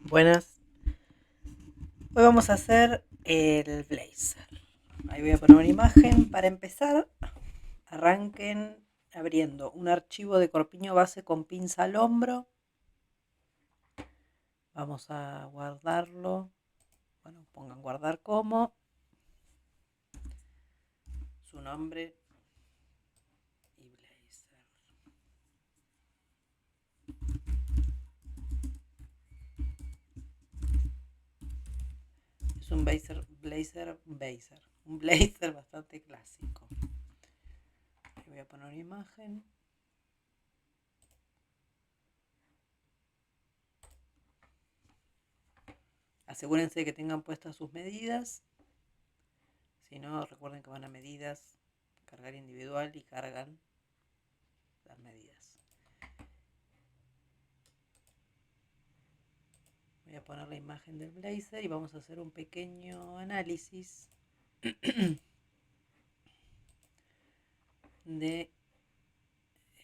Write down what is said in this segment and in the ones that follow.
Buenas. Hoy vamos a hacer el blazer. Ahí voy a poner una imagen. Para empezar, arranquen abriendo un archivo de corpiño base con pinza al hombro. Vamos a guardarlo. Bueno, pongan guardar como. Su nombre y blazer. Es un un blazer bastante clásico. Ahí voy a poner una imagen. Asegúrense de que tengan puestas sus medidas. Si no, recuerden que van a medidas, cargar individual y cargan las medidas. Voy a poner la imagen del blazer y vamos a hacer un pequeño análisis de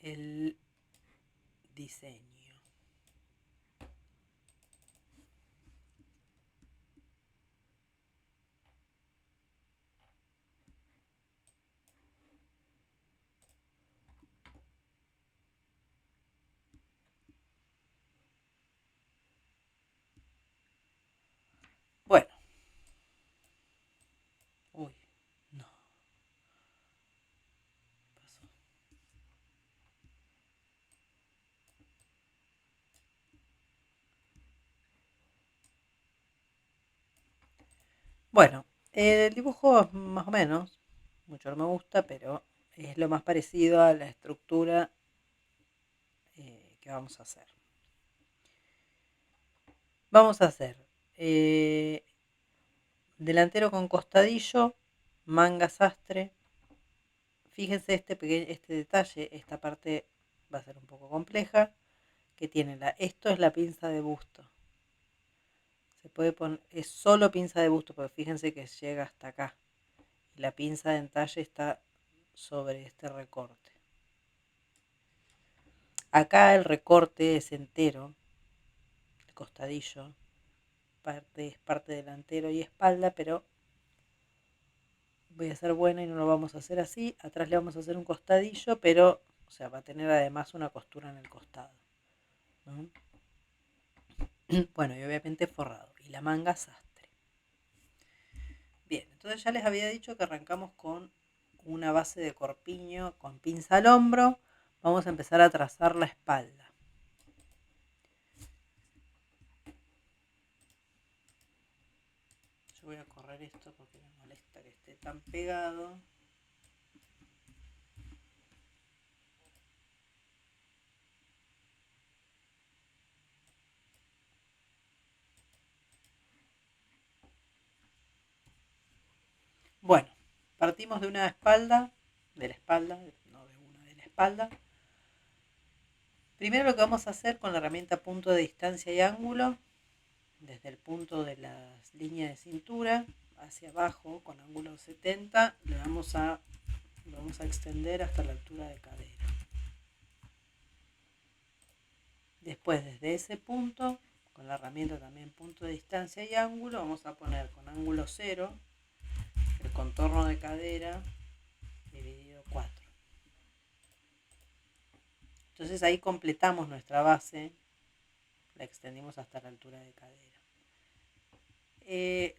el diseño. Bueno, uy, no, pasó. Bueno, el dibujo más o menos, mucho no me gusta, pero es lo más parecido a la estructura que vamos a hacer. Vamos a hacer delantero con costadillo, manga sastre. Fíjense este detalle, esta parte va a ser un poco compleja, que tiene esto es la pinza de busto. Se puede poner, es solo pinza de busto, porque fíjense que llega hasta acá. Y la pinza de entalle está sobre este recorte. Acá el recorte es entero, el costadillo, es parte delantero y espalda, pero voy a ser buena y no lo vamos a hacer así. Atrás le vamos a hacer un costadillo, pero, o sea, va a tener además una costura en el costado, ¿no? Bueno, y obviamente forrado. Y la manga sastre. Bien, entonces ya les había dicho que arrancamos con una base de corpiño con pinza al hombro. Vamos a empezar a trazar la espalda. Yo voy a correr esto porque me molesta que esté tan pegado. Bueno, partimos de una espalda, de la espalda, no de una, de la espalda. Primero lo que vamos a hacer con la herramienta punto de distancia y ángulo, desde el punto de las líneas de cintura hacia abajo con ángulo 70, lo vamos a extender hasta la altura de cadera. Después, desde ese punto, con la herramienta también punto de distancia y ángulo, vamos a poner con ángulo 0 el contorno de cadera dividido 4. Entonces ahí completamos nuestra base, la extendimos hasta la altura de cadera.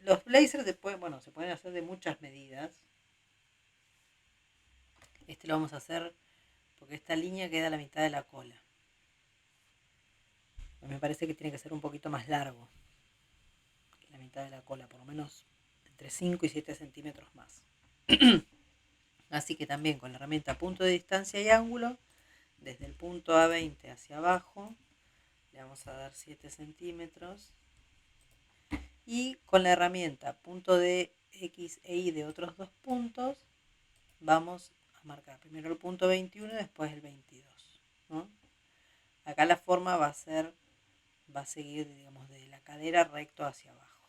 Los blazers se pueden hacer de muchas medidas. Este lo vamos a hacer porque esta línea queda a la mitad de la cola. Me parece que tiene que ser un poquito más largo que la mitad de la cola, por lo menos entre 5 y 7 centímetros más. Así que también con la herramienta punto de distancia y ángulo, desde el punto A20 hacia abajo, le vamos a dar 7 centímetros. Y con la herramienta punto de X e Y de otros dos puntos, vamos a marcar primero el punto 21 y después el 22, ¿no? Acá la forma va a seguir, digamos, de la cadera recto hacia abajo.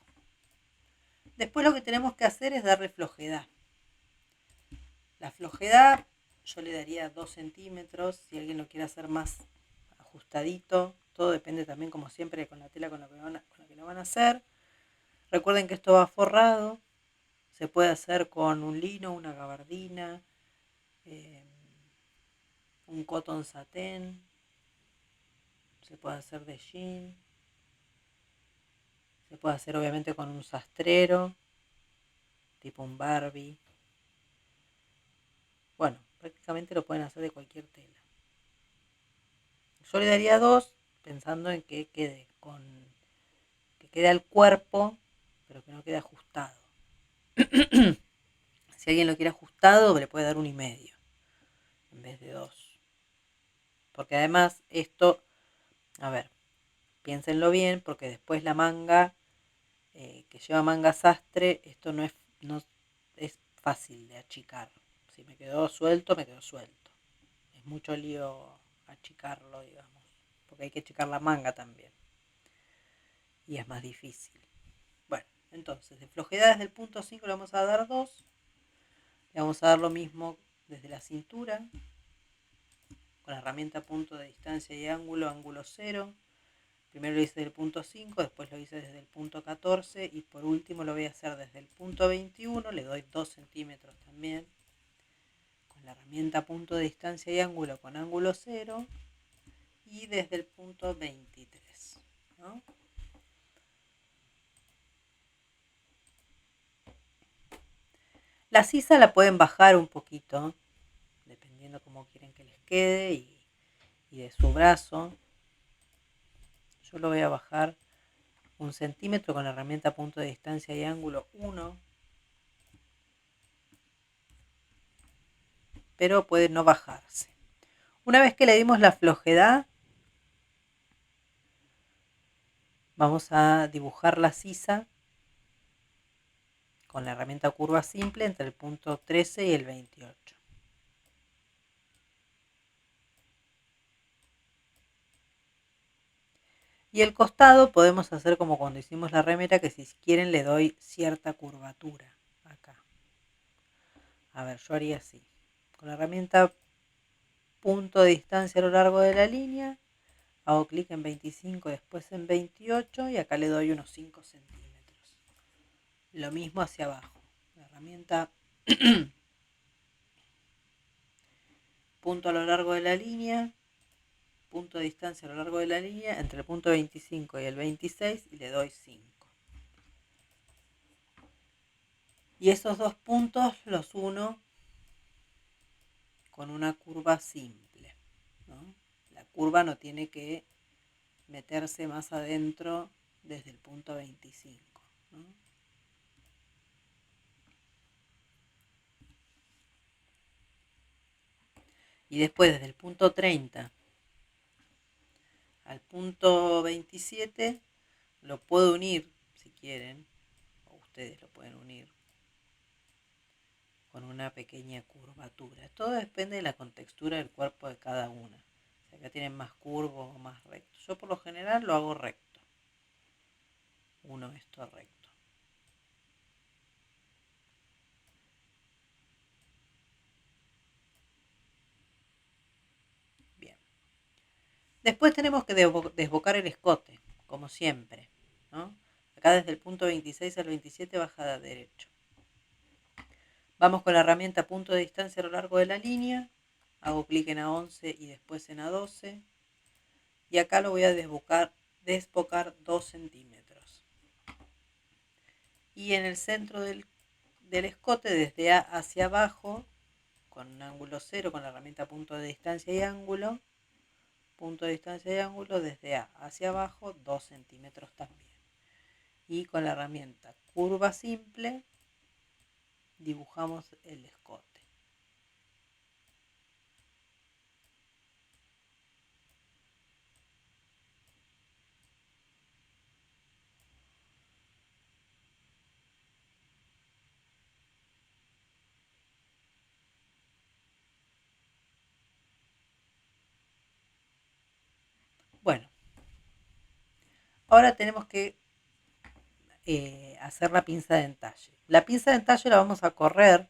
Después lo que tenemos que hacer es darle flojedad. La flojedad yo le daría 2 centímetros. Si alguien lo quiere hacer más ajustadito, todo depende también, como siempre, con la tela con la que lo van a hacer. Recuerden que esto va forrado, se puede hacer con un lino, una gabardina, un cotton satén, se puede hacer de jean, se puede hacer obviamente con un sastrero, tipo un Barbie. Bueno, prácticamente lo pueden hacer de cualquier tela. Yo le daría 2, pensando en que quede al cuerpo, pero que no quede ajustado. Si alguien lo quiere ajustado, le puede dar 1,5 en vez de 2. Porque además esto, a ver, piénsenlo bien, porque después la manga, que lleva manga sastre, esto no es fácil de achicar. Si me quedó suelto, me quedó suelto. Es mucho lío achicarlo, digamos, porque hay que achicar la manga también. Y es más difícil. Bueno, entonces, de flojedad desde el punto 5 le vamos a dar 2. Le vamos a dar lo mismo desde la cintura, con la herramienta punto de distancia y ángulo, ángulo 0. Primero lo hice desde el punto 5, después lo hice desde el punto 14 y por último lo voy a hacer desde el punto 21, le doy 2 centímetros también, con la herramienta punto de distancia y ángulo con ángulo 0 y desde el punto 23, ¿no? La sisa la pueden bajar un poquito, dependiendo cómo quieren que les quede y de su brazo. Yo lo voy a bajar 1 centímetro con la herramienta punto de distancia y ángulo 1, pero puede no bajarse. Una vez que le dimos la flojedad, vamos a dibujar la sisa con la herramienta curva simple entre el punto 13 y el 28. Y el costado podemos hacer como cuando hicimos la remera, que si quieren le doy cierta curvatura acá. A ver, yo haría así. Con la herramienta punto de distancia a lo largo de la línea, hago clic en 25, después en 28 y acá le doy unos 5 centímetros. Lo mismo hacia abajo. La herramienta punto a lo largo de la línea, punto de distancia a lo largo de la línea, entre el punto 25 y el 26 y le doy 5. Y esos dos puntos los uno con una curva simple, ¿no? La curva no tiene que meterse más adentro desde el punto 25, ¿no? Y después desde el punto 30 al punto 27 lo puedo unir, si quieren, o ustedes lo pueden unir con una pequeña curvatura. Todo depende de la contextura del cuerpo de cada una. Si acá tienen más curvo o más recto. Yo por lo general lo hago recto. Uno esto recto. Bien. Después tenemos que desbocar el escote, como siempre, ¿no? Acá desde el punto 26 al 27 baja de derecho. Vamos con la herramienta punto de distancia a lo largo de la línea. Hago clic en A11 y después en A12. Y acá lo voy a desbocar 2 centímetros. Y en el centro del escote, desde A hacia abajo, con un ángulo 0, con la herramienta punto de distancia y ángulo, desde A hacia abajo, 2 centímetros también. Y con la herramienta curva simple, dibujamos el escote. Bueno, ahora tenemos que hacer la pinza de entalle. La pinza de entalle la vamos a correr,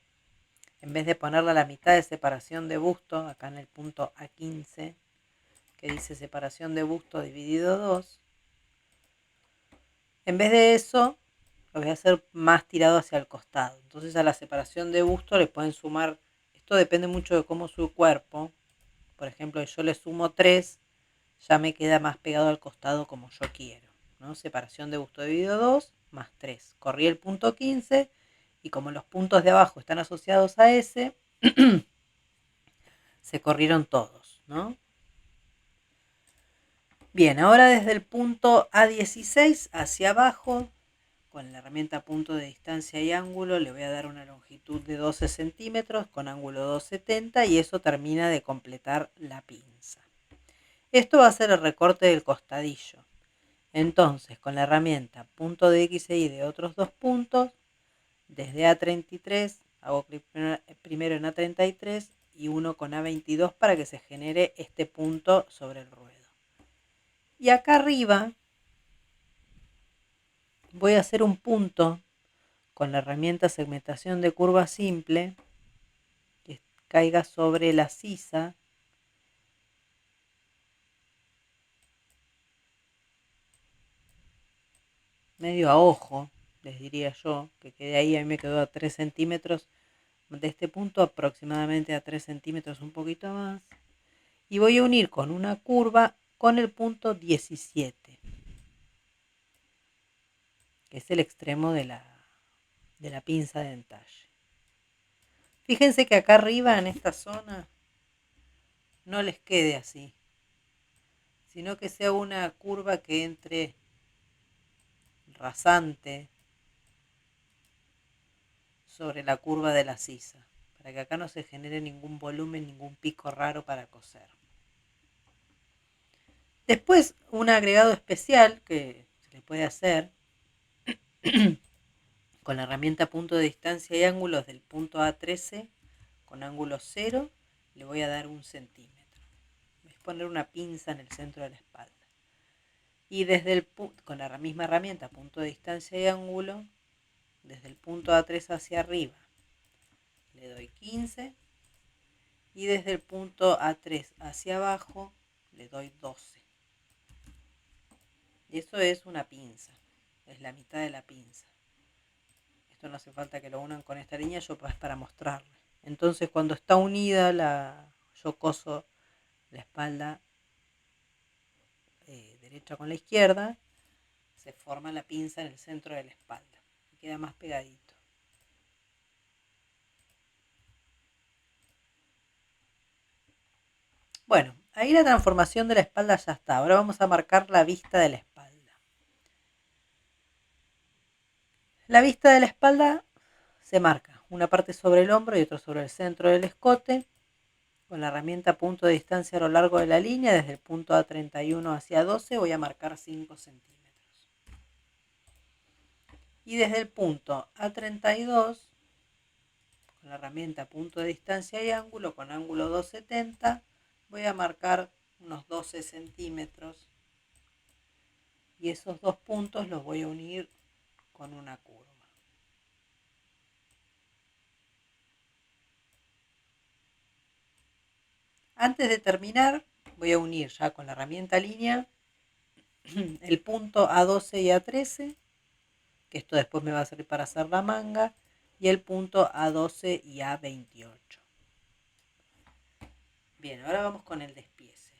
en vez de ponerla a la mitad de separación de busto, acá en el punto A15, que dice separación de busto dividido 2. En vez de eso, lo voy a hacer más tirado hacia el costado. Entonces a la separación de busto le pueden sumar, esto depende mucho de cómo su cuerpo. Por ejemplo, yo le sumo 3, ya me queda más pegado al costado como yo quiero, ¿no? Separación de busto dividido 2 más 3. Corrí el punto 15 y como los puntos de abajo están asociados a ese, se corrieron todos, ¿no? Bien, ahora desde el punto A16 hacia abajo, con la herramienta punto de distancia y ángulo, le voy a dar una longitud de 12 centímetros con ángulo 270 y eso termina de completar la pinza. Esto va a ser el recorte del costadillo. Entonces, con la herramienta punto de X e Y de otros dos puntos, desde A33, hago clic primero en A33 y uno con A22 para que se genere este punto sobre el ruedo. Y acá arriba voy a hacer un punto con la herramienta segmentación de curva simple que caiga sobre la sisa medio a ojo, les diría yo, que quede ahí, a mí me quedó a 3 centímetros de este punto, aproximadamente a 3 centímetros, un poquito más, y voy a unir con una curva con el punto 17, que es el extremo de la pinza de entalle. Fíjense que acá arriba en esta zona no les quede así, sino que sea una curva que entre rasante sobre la curva de la sisa, para que acá no se genere ningún volumen, ningún pico raro para coser. Después, un agregado especial que se le puede hacer con la herramienta punto de distancia y ángulos del punto A13 con ángulo 0, le voy a dar 1 centímetro. Voy a poner una pinza en el centro de la espalda. Y desde con la misma herramienta punto de distancia y ángulo, desde el punto A3 hacia arriba, le doy 15. Y desde el punto A3 hacia abajo, le doy 12. Y eso es una pinza. Es la mitad de la pinza. Esto no hace falta que lo unan con esta línea, yo es para mostrarle. Entonces cuando está unida, yo coso la espalda derecha con la izquierda, se forma la pinza en el centro de la espalda. Y queda más pegadito. Bueno, ahí la transformación de la espalda ya está. Ahora vamos a marcar la vista de la espalda. La vista de la espalda se marca una parte sobre el hombro y otra sobre el centro del escote. Con la herramienta punto de distancia a lo largo de la línea, desde el punto A31 hacia 12, voy a marcar 5 centímetros. Y desde el punto A32, con la herramienta punto de distancia y ángulo, con ángulo 270, voy a marcar unos 12 centímetros. Y esos dos puntos los voy a unir con una curva. Antes de terminar, voy a unir ya con la herramienta línea el punto A12 y A13, que esto después me va a servir para hacer la manga, y el punto A12 y A28. Bien, ahora vamos con el despiece.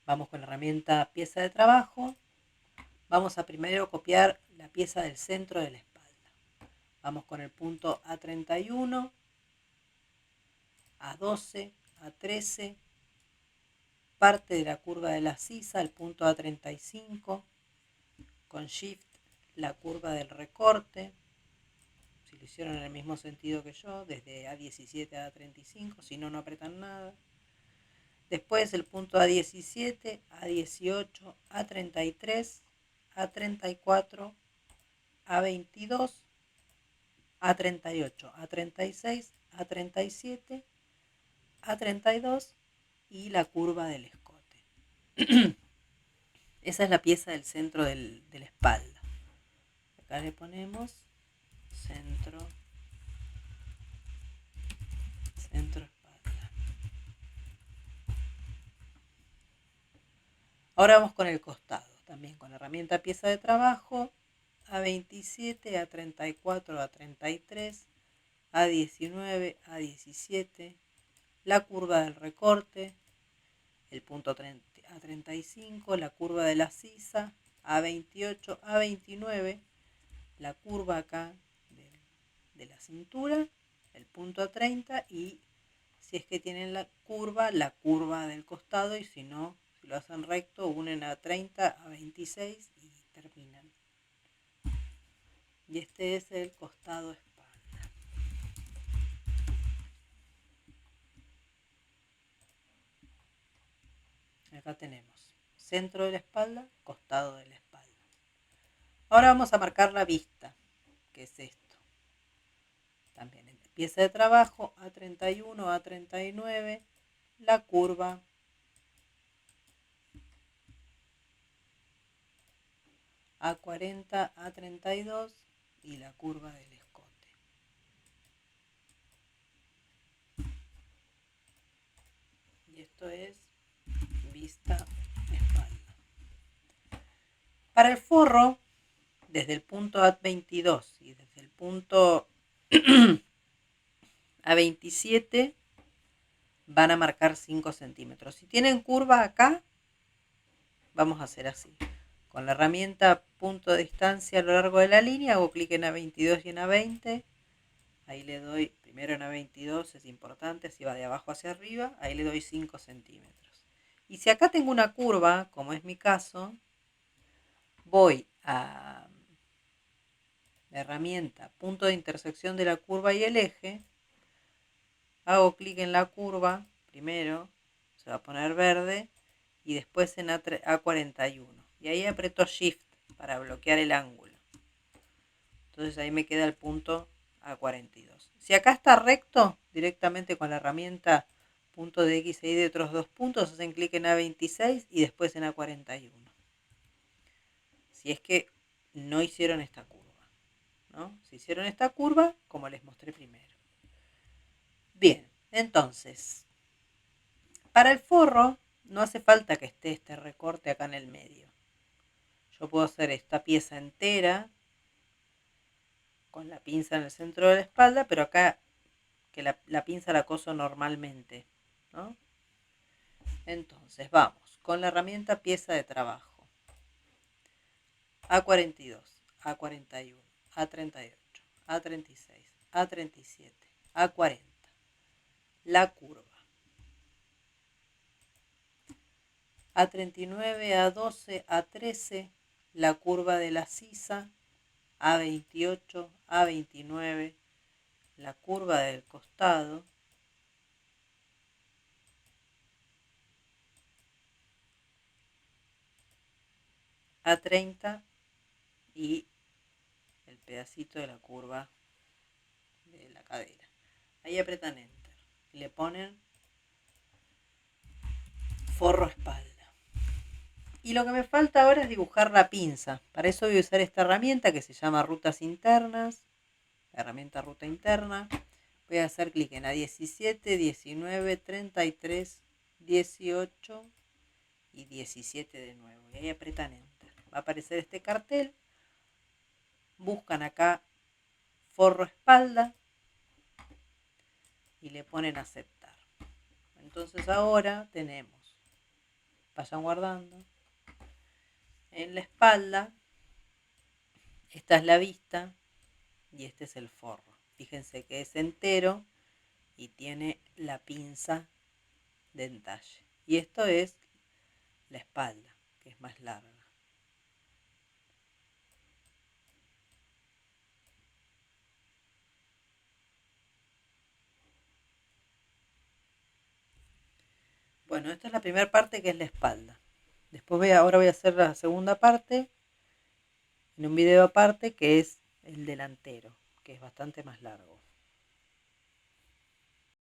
Vamos con la herramienta pieza de trabajo. Vamos a primero copiar la pieza del centro de la espalda. Vamos con el punto A31, A12, A13, parte de la curva de la sisa, el punto A35, con Shift la curva del recorte, si lo hicieron en el mismo sentido que yo, desde A17 a A35, si no, no apretan nada. Después el punto A17, A18, A33, A34, A22, A38, A36, A37, A32 y la curva del escote. Esa es la pieza del centro de la espalda. Acá le ponemos centro, espalda. Ahora vamos con el costado, también con la herramienta pieza de trabajo, A27, A34, A33, A19, A17, la curva del recorte, el punto A35, la curva de la sisa, A28, A29, la curva acá de la cintura, el punto A30 y si es que tienen la curva del costado y si no, si lo hacen recto, unen a 30, a 26 y terminan. Y este es el costado espalda. Acá tenemos centro de la espalda, costado de la espalda. Ahora vamos a marcar la vista, que es esto. También en pieza de trabajo, A31, A39, la curva, A40, A32 y la curva del escote. Y esto es vista espalda. Para el forro, desde el punto A22 y desde el punto A27 van a marcar 5 centímetros. Si tienen curva acá, vamos a hacer así. Con la herramienta punto de distancia a lo largo de la línea, hago clic en A22 y en A20. Ahí le doy, primero en A22, es importante, así va de abajo hacia arriba. Ahí le doy 5 centímetros. Y si acá tengo una curva, como es mi caso, voy a la herramienta punto de intersección de la curva y el eje. Hago clic en la curva, primero, se va a poner verde, y después en A41. Y ahí aprieto Shift para bloquear el ángulo. Entonces ahí me queda el punto A42. Si acá está recto, directamente con la herramienta punto de X y de otros dos puntos, hacen clic en A26 y después en A41. Si es que no hicieron esta curva, ¿no? Si hicieron esta curva, como les mostré primero. Bien, entonces, para el forro no hace falta que esté este recorte acá en el medio. Yo puedo hacer esta pieza entera con la pinza en el centro de la espalda, pero acá que la pinza la coso normalmente, ¿no? Entonces vamos con la herramienta pieza de trabajo. A42, A41, A38, A36, A37, A40. La curva. A39, A12, A13, la curva de la sisa, A28, A29, la curva del costado, A30 y el pedacito de la curva de la cadera. Ahí apretan Enter y le ponen forro espalda. Y lo que me falta ahora es dibujar la pinza. Para eso voy a usar esta herramienta que se llama rutas internas, la herramienta ruta interna. Voy a hacer clic en A17, 19, 33, 18 y 17 de nuevo. Y ahí apretan Enter. Va a aparecer este cartel. Buscan acá forro espalda y le ponen aceptar. Entonces ahora tenemos, vayan guardando, en la espalda, esta es la vista y este es el forro. Fíjense que es entero y tiene la pinza de entalle. Y esto es la espalda, que es más larga. Bueno, esta es la primera parte que es la espalda. Después ahora voy a hacer la segunda parte en un video aparte que es el delantero, que es bastante más largo.